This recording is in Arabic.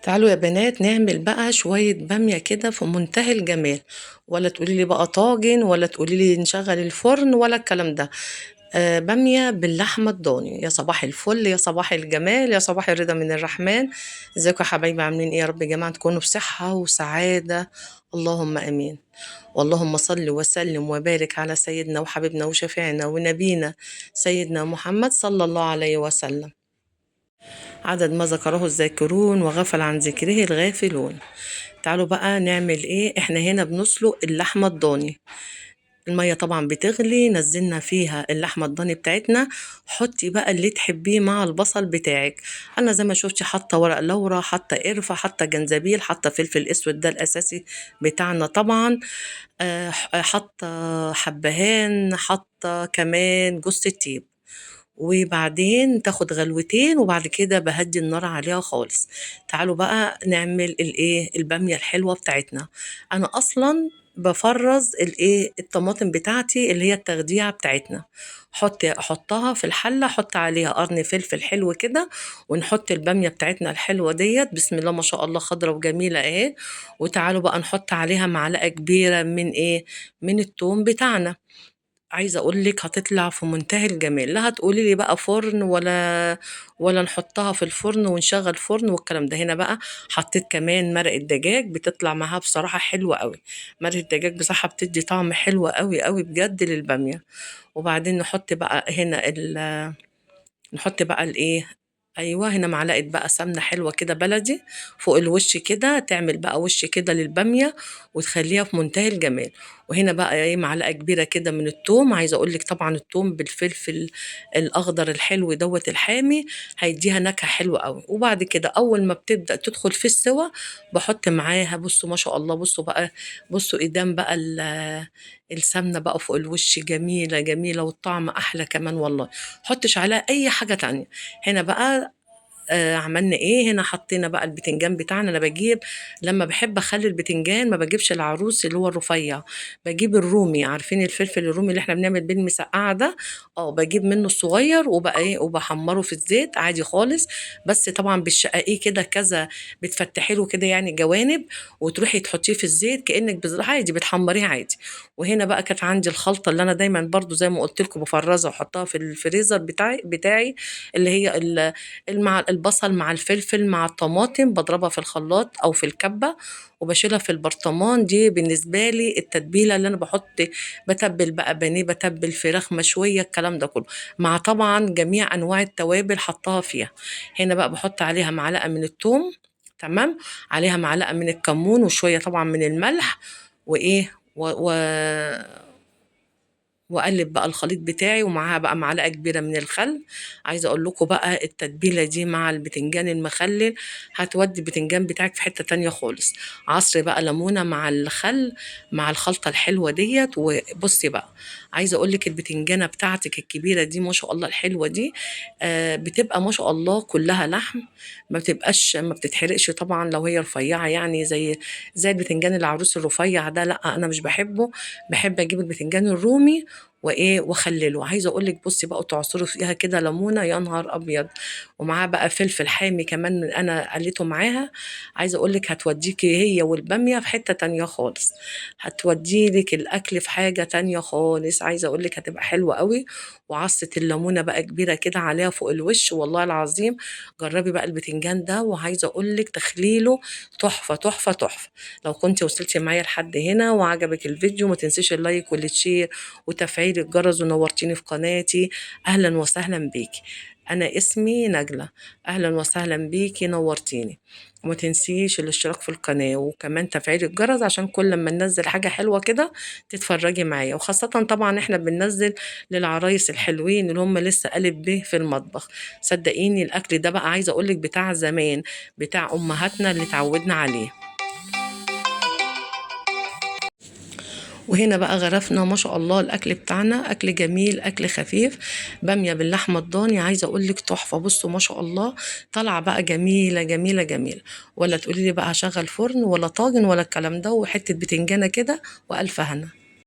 تعالوا يا بنات نعمل بقى شوية بامية كده في منتهى الجمال. ولا تقولي لي بقى طاجن، ولا تقولي لي نشغل الفرن، ولا الكلام ده. بامية باللحمة الضاني. يا صباح الفل، يا صباح الجمال، يا صباح الرضا من الرحمن. ازيكم يا حبايبي؟ عاملين ايه؟ يا رب يا جماعة تكونوا بصحة وسعادة. اللهم امين. واللهم صل وسلم وبارك على سيدنا وحبيبنا وشفيعنا ونبينا سيدنا محمد صلى الله عليه وسلم. عدد ما ذكره الذاكرون وغفل عن ذكره الغافلون. تعالوا بقى نعمل ايه. احنا هنا بنسلق اللحمة الضاني. المية طبعا بتغلي، نزلنا فيها اللحمة الضاني بتاعتنا. حطي بقى اللي تحبيه مع البصل بتاعك. انا زي ما شفتي حاطة ورق لورا، حاطة قرفة، حاطة جنزبيل، حاطة فلفل اسود ده الاساسي بتاعنا طبعا. حاطة حبهان، حاطة كمان جوز الطيب. وبعدين تاخد غلوتين، وبعد كده بهدي النار عليها خالص. تعالوا بقى نعمل الايه البامية الحلوة بتاعتنا. انا اصلا بفرز الايه الطماطم بتاعتي اللي هي التخديعة بتاعتنا. احطها في الحلة، احط عليها قرن فلفل حلو كده. ونحط البامية بتاعتنا الحلوة ديت، بسم الله ما شاء الله، خضرة وجميلة اهي. وتعالوا بقى نحط عليها معلقة كبيرة من ايه، من التوم بتاعنا. عايزة أقول لِك هتطلع في منتهى الجمال. لا هتقولي لي بقى فرن، ولا نحطها في الفرن ونشغّل فرن والكلام ده. هنا بقى حطيت كمان مرقة دجاج بتطلع معاها بصراحة حلوة أوي. مرقة الدجاج بصراحة بتدّي طعم حلو أوي، أوي بجد للبامية. وبعدين نحط بقى هنا نحط بقى الإيه، أيوه، هنا معلقة بقى سمنة حلوة كده بلدي فوق الوش كده، تعمل بقى وش كده للبامية وتخلّيها في منتهى الجمال. وهنا بقى إيه، معلقة كبيرة كده من التوم. عايزة أقول لِك طبعًا التوم بالفلفل الأخضر الحلو دوّة الحامي هيدّيها نكهة حلوة أوي. وبعد كده أول ما بتبدأ تدخل في السِوَى باحط معاها، بُصّوا ما شاء الله، بُصّوا بقى، بُصّوا إيدام بقى السمنة بقى فوق الوش جميلة، جميلة، والطعم أحلى كمان والله. ما احطش عليها أي حاجة تانية. هنا بقى عملنا إيه، هنا حطينا بقى البتنجان بتاعنا. أنا باجيب، لمّا باحب أخلّي البتنجان ما باجيبش العروس اللي هو الرفيّع، باجيب الرومي. عارفين الفلفل الرومي اللي إحنا بنعمل بيه المسقعة ده؟ باجيب منه الصغير وبقى إيه، وباحمّره في الزيت عادي خالص. بس طبعًا بتشقّقيه كده كذا، بتفتحي له كده يعني جوانب، وتروحي تحطيه في الزيت كإنِّك عادي بتحمّريه عادي. وهنا بقى كانت عندي الخلطة اللي أنا دايمًا برضه زي ما قُلت لكم بافرّزها واحطها في الفريزر بتاعي، اللي هي مع البصل مع الفلفل مع الطماطم، باضربها في الخلاط أو في الكبة وباشيلها في البرطمان. دي بالنسبة لي التتبيلة اللي أنا باتبّل بقى بانيه، باتبّل فراخ مشوية، الكلام ده كله، مع طبعًا جميع أنواع التوابل حاطاها فيها. هنا بقى باحط عليها معلقة من التوم، تمام، عليها معلقة من الكمون وشوية طبعًا من الملح، وإيه واقلب بقى الخليط بتاعي، ومعاها بقى معلقه كبيره من الخل. عايزه اقول لكم بقى التتبيله دي مع البتنجان المخلل هتودي البتنجان بتاعك في حته تانية خالص. عصري بقى ليمونه مع الخل مع الخلطه الحلوه ديت. وبصي بقى، عايزه اقول لك البتنجانه بتاعتك الكبيره دي ما شاء الله الحلوه دي، بتبقى ما شاء الله كلها لحم. ما بتتحرقش طبعا لو هي رفيعه، يعني زي البتنجان العروس الرفيع ده، لا انا مش بحبه. باحب اجيب البتنجان الرومي واخلله. عايزه اقول لك بصي بقى، تعصري فيها كده ليمونه، يا نهار ابيض، ومعاه بقى فلفل حامي كمان من انا قليته معاها. عايزه اقول لك هتوديكي هي والباميه في حته تانية خالص، هتودي لك الاكل في حاجه تانية خالص. عايزه اقول لك هتبقى حلوه قوي. وعصه الليمونه بقى كبيره كده عليها فوق الوش، والله العظيم جربي بقى البتنجان ده. وعايزه اقول لك تخليله تحفه تحفه تحفه. لو كنت وصلتي معايا لحد هنا وعجبك الفيديو، ما تنسيش اللايك والشير وتفعيل الجرس، ونورتيني في قناتي. أهلا وسهلا بيكي. أنا اسمي نجلة. أهلا وسهلا بيكي، نورتيني. وما تنسيش الاشتراك في القناة وكمان تفعيل الجرس عشان كل ما ننزل حاجة حلوة كده تتفرجي معايا. وخاصة طبعا احنا بننزل للعرايس الحلوين اللي هم لسه قالب به في المطبخ. صدقيني الأكل ده بقى عايزة أقولك بتاع زمان، بتاع أمهاتنا اللي اتعودنا عليه. وهنا بقى غرفنا ما شاء الله الاكل بتاعنا، اكل جميل، اكل خفيف، باميه باللحمه الضاني. عايزه اقول لك تحفه. بصوا ما شاء الله طالعه بقى جميله جميله جميله. ولا تقولي لي بقى هشغل فرن ولا طاجن ولا الكلام ده، وحته بتنجانه كده والف هنا.